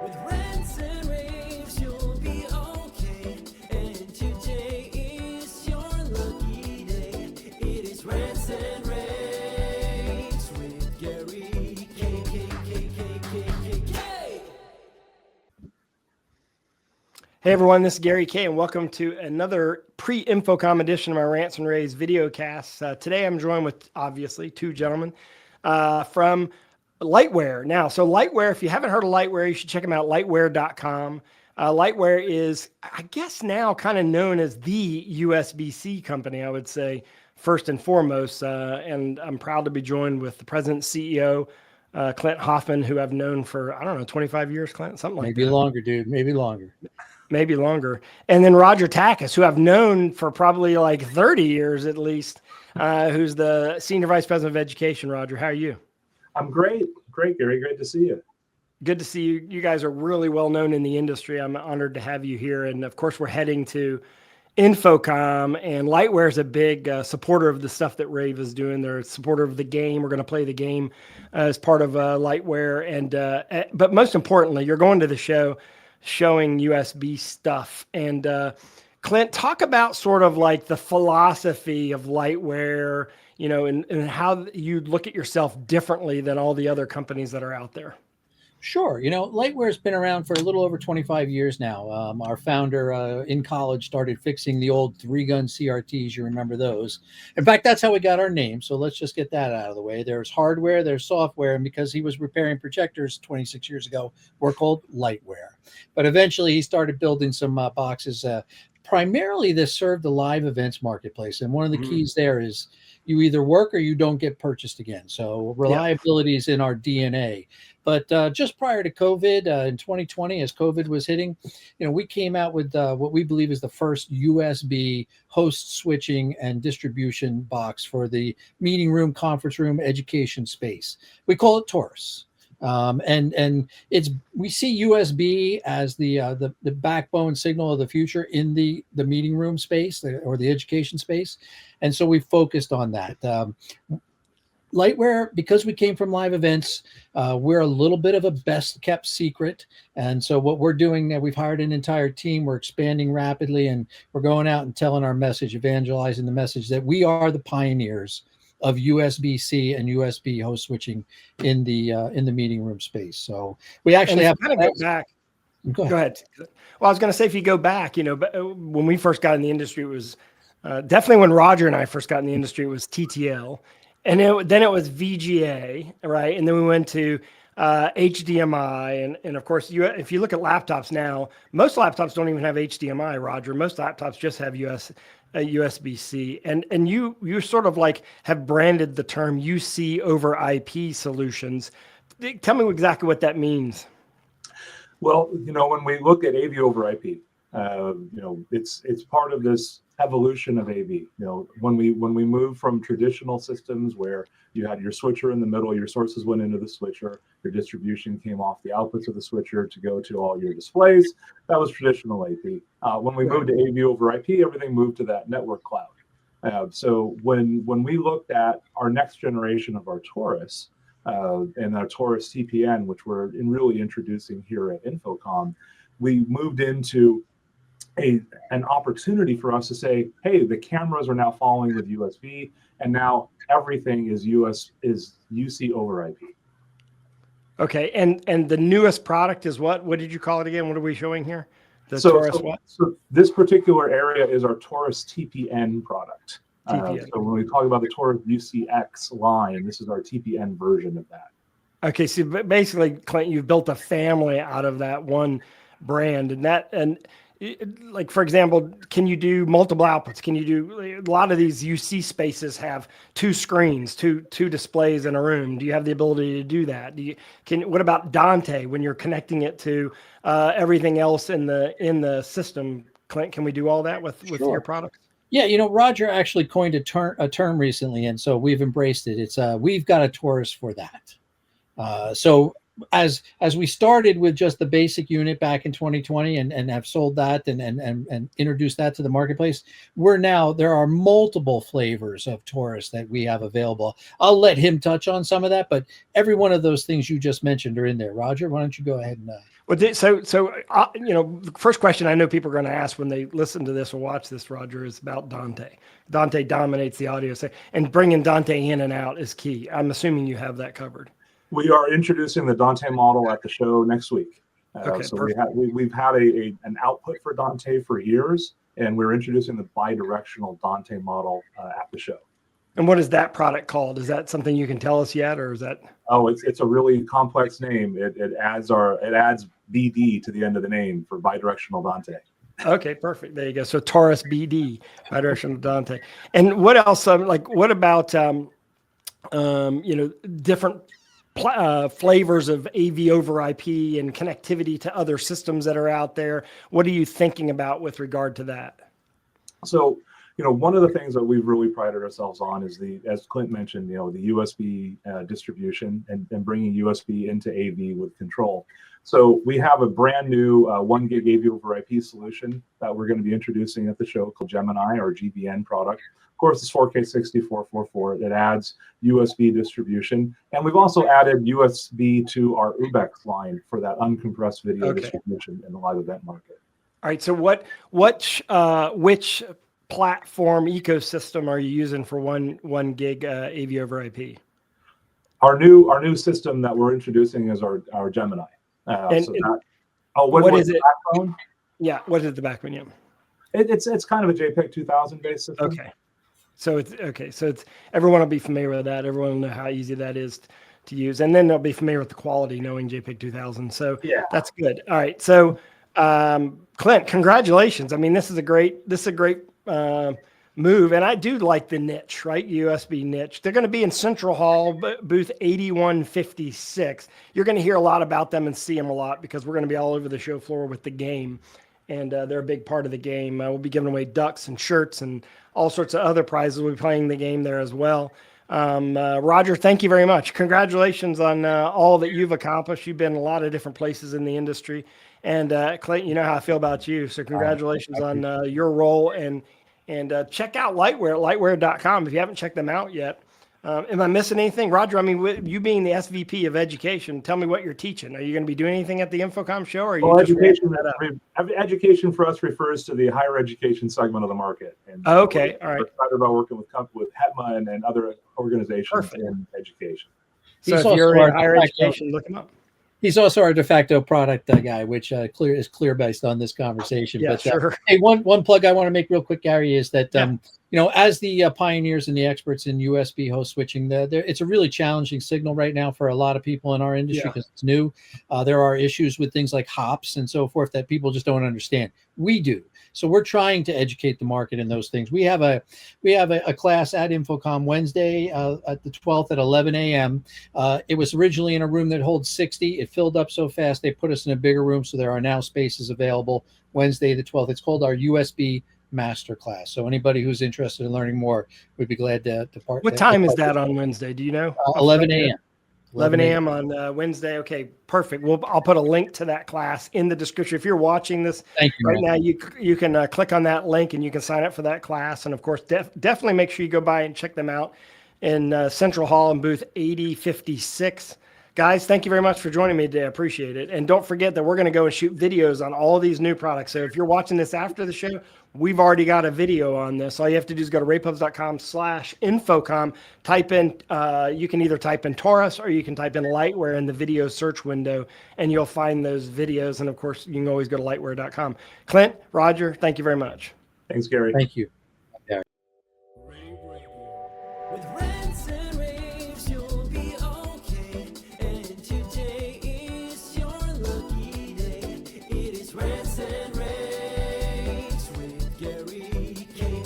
With rants and raves, you'll be okay. And today is your lucky day. It is rants and raves with Gary K. Hey everyone, this is Gary K, and welcome to another pre-InfoComm edition of my Rants and rAVes video cast. Today I'm joined with, obviously, two gentlemen from Lightware. Now, so Lightware, if you haven't heard of Lightware, you should check them out, lightware.com. Lightware is, I guess now, kind of known as the USB-C company, I would say, first and foremost. And I'm proud to be joined with the president and CEO, Clint Hoffman, who I've known for, I don't know, 25 years, Clint, something like that. Maybe longer, dude. Maybe longer. Maybe longer. And then Roger Takacs, who I've known for probably like 30 years at least, who's the Senior Vice President of Education. Roger, how are you? I'm great. Great, Gary. Great to see you. Good to see you. You guys are really well known in the industry. I'm honored to have you here. And of course, we're heading to InfoComm, and Lightware is a big supporter of the stuff that rAVe is doing. They're a supporter of the game. We're going to play the game as part of Lightware. And but most importantly, you're going to the show showing USB stuff. And Clint, talk about sort of like the philosophy of Lightware, you know, and how you look at yourself differently than all the other companies that are out there. Sure. You know, Lightware's been around for a little over 25 years now. Our founder in college started fixing the old 3-gun CRTs. You remember those. In fact, that's how we got our name. So let's just get that out of the way. There's hardware, there's software. And because he was repairing projectors 26 years ago, we're called Lightware. But eventually he started building some boxes. Primarily, this served the live events marketplace. And one of the keys there is you either work or you don't get purchased again. So reliability is in our DNA. But just prior to COVID in 2020, as COVID was hitting, you know, we came out with what we believe is the first USB host switching and distribution box for the meeting room, conference room, education space. We call it Taurus. And it's, we see USB as the backbone signal of the future in the meeting room space or the education space. And so we focused on that. Lightware, because we came from live events, we're a little bit of a best kept secret. And so what we're doing now, we've hired an entire team. We're expanding rapidly, and we're going out and telling our message, evangelizing the message that we are the pioneers of USB-C and USB host switching in the meeting room space. So we actually have kind of go back. Go ahead. Well, I was going to say, if you go back, you know, when we first got in the industry, it was definitely when Roger and I first got in the industry, it was TTL. And then it was VGA, right? And then we went to HDMI. And of course, if you look at laptops now, most laptops don't even have HDMI, Roger. Most laptops just have USB-C. And you sort of like have branded the term UC over IP solutions. Tell me exactly what that means. Well, you know, when we look at AV over IP, you know, it's part of this evolution of AV. You know, when we move from traditional systems where you had your switcher in the middle, your sources went into the switcher, your distribution came off the outputs of the switcher to go to all your displays, that was traditional AP. When we moved to AV over IP, everything moved to that network cloud. So when we looked at our next generation of our Taurus and our Taurus TPN, which we're really introducing here at InfoComm, we moved into an opportunity for us to say, hey, the cameras are now following with USB, and now everything is UC over IP. Okay, and the newest product is what? What did you call it again? What are we showing here? Taurus what? So this particular area is our Taurus TPN product. TPN. So when we talk about the Taurus UCX line, this is our TPN version of that. Okay, so basically, Clint, you've built a family out of that one brand, and like, for example, can you do multiple outputs? Can you do, a lot of these UC spaces have two screens, two displays in a room. Do you have the ability to do that? What about Dante when you're connecting it to everything else in the system? Clint, can we do all that with your products? Yeah, you know, Roger actually coined a term recently, and so we've embraced it. It's we've got a Taurus for that. So as we started with just the basic unit back in 2020 and have sold that and introduced that to the marketplace, there are multiple flavors of Taurus that we have available. I'll let him touch on some of that, but every one of those things you just mentioned are in there. Roger, why don't you go ahead and well, the first question I know people are going to ask when they listen to this or watch this, Roger, is about Dante. Dante dominates the audio, and bringing Dante in and out is key. I'm assuming you have that covered. We are introducing the Dante model at the show next week. Okay, so perfect. we've had an output for Dante for years, and we're introducing the bidirectional Dante model at the show. And what is that product called? Is that something you can tell us yet, or is that? Oh, it's a really complex name. It adds BD to the end of the name for bidirectional Dante. Okay, perfect. There you go. So Taurus BD, bidirectional Dante. And what else? What about different flavors of AV over IP and connectivity to other systems that are out there? What are you thinking about with regard to that? So, one of the things that we've really prided ourselves on is as Clint mentioned, the USB distribution and bringing USB into AV with control. So we have a brand new 1 gig AV over IP solution that we're going to be introducing at the show called Gemini, our GBN product. Of course, it's 4K 6444. It adds USB distribution. And we've also added USB to our UBEX line for that uncompressed video distribution in the live event market. All right. So which platform ecosystem are you using for one gig AV over IP? Our new system that we're introducing is our Gemini. What is it? Backbone? Yeah, what is the backbone? Yeah, it's kind of a JPEG 2000 based system. Okay, so it's everyone will be familiar with that. Everyone will know how easy that is to use, and then they'll be familiar with the quality, knowing JPEG 2000. So yeah, that's good. All right, so Clint, congratulations. I mean, this is a great move, and I do like the niche, right? USB niche. They're going to be in Central Hall, booth 8156. You're going to hear a lot about them and see them a lot because we're going to be all over the show floor with the game, and they're a big part of the game. We'll be giving away ducks and shirts and all sorts of other prizes. We'll be playing the game there as well. Roger, thank you very much. Congratulations on all that you've accomplished. You've been in a lot of different places in the industry, and Clayton, you know how I feel about you. So congratulations on your role, and check out Lightware at lightware.com if you haven't checked them out yet. Am I missing anything? Roger, I mean, you being the SVP of education, tell me what you're teaching. Are you going to be doing anything at the InfoComm show? Or are you education for us refers to the higher education segment of the market. And okay, all right. We're excited about working with HETMA and other organizations in education. So if you're in higher education, look him up. He's also our de facto product guy, which is clear based on this conversation. Yeah, but sure. Hey, one plug I want to make real quick, Gary, is that as the pioneers and the experts in USB host switching, it's a really challenging signal right now for a lot of people in our industry because it's new. There are issues with things like hops and so forth that people just don't understand. We do. So we're trying to educate the market in those things. We have a class at InfoComm Wednesday at the 12th at 11 a.m. It was originally in a room that holds 60. It filled up so fast they put us in a bigger room, so there are now spaces available Wednesday the 12th. It's called our USB Masterclass. So anybody who's interested in learning more would be glad to part. What time is that on Wednesday? Do you know? 11 a.m. 11 a.m. on Wednesday. Okay, perfect. I'll put a link to that class in the description. If you're watching this right now, you can click on that link and you can sign up for that class. And of course, definitely make sure you go by and check them out in Central Hall in booth 8056. Guys, thank you very much for joining me today. I appreciate it. And don't forget that we're going to go and shoot videos on all of these new products. So if you're watching this after the show, we've already got a video on this. All you have to do is go to ravepubs.com/InfoComm, type in, you can either type in Taurus or you can type in Lightware in the video search window, and you'll find those videos. And of course, you can always go to lightware.com. Clint, Roger, thank you very much. Thanks, Gary. Thank you. With Rants and rAVes, you'll be okay. And today is your lucky day. It is Rants and rAVes with Gary, K.